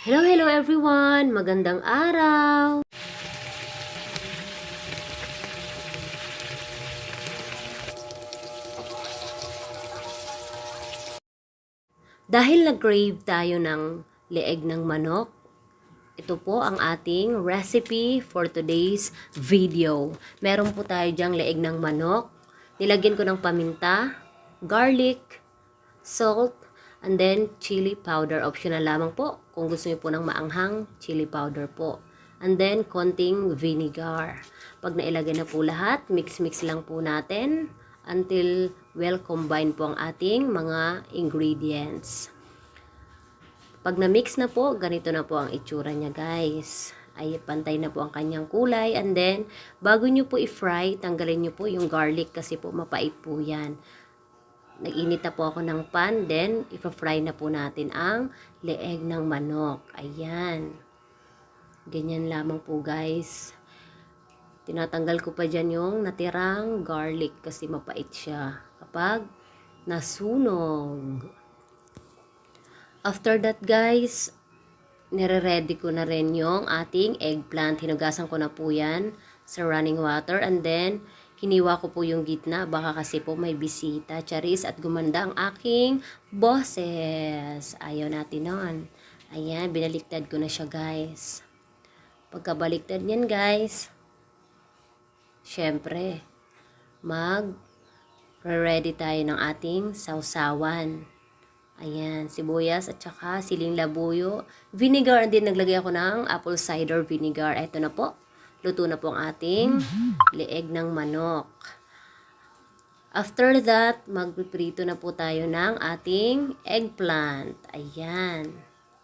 Hello, hello everyone! Magandang araw! Dahil nag-crave tayo ng leeg ng manok, ito po ang ating recipe for today's video. Meron po tayo dyang leeg ng manok. Nilagyan ko ng paminta, garlic, salt, and then chili powder. Optional lamang po. Kung gusto niyo po ng maanghang, chili powder po. And then, konting vinegar. Pag nailagay na po lahat, mix-mix lang po natin until well combined po ang ating mga ingredients. Pag na-mix na po, ganito na po ang itsura niya, guys. Ay, pantay na po ang kanyang kulay. And then, bago nyo po i-fry, tanggalin nyo po yung garlic kasi po mapait po yan. Nag-init na po ako ng pan, then ipa-fry na po natin ang leeg ng manok. Ayan. Ganyan lamang po, guys. Tinatanggal ko pa dyan yung natirang garlic kasi mapait siya kapag nasunog. After that, guys, nire-ready ko na rin yung ating eggplant. Hinugasan ko na po yan sa running water. And then, hiniwa ko po yung gitna. Baka kasi po may bisita. Charis, at gumanda ang aking boses. Ayaw natin nun. Ayan, binaliktad ko na siya, guys. Pagkabaliktad niyan, guys, syempre, mag-ready tayo ng ating sausawan. Ayan, sibuyas at saka siling labuyo. Vinegar, din naglagay ako ng apple cider vinegar. Ito na po. Luto na po ang ating leeg ng manok. After that, magpiprito na po tayo ng ating eggplant. Ayan.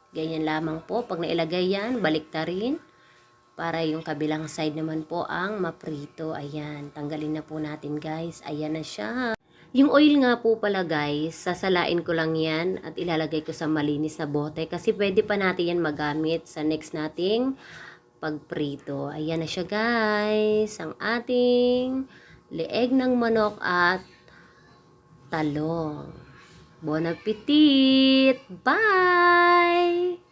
Ganyan lamang po. Pag nailagay yan, baliktarin. Para yung kabilang side naman po ang maprito. Ayan. Tanggalin na po natin, guys. Ayan na siya. Yung oil nga po pala, guys, sasalain ko lang yan at ilalagay ko sa malinis na bote kasi pwede pa natin yan magamit sa next nating pagprito. Ayan na siya, guys, ang ating leeg ng manok at talong. Bon appetit! Bye!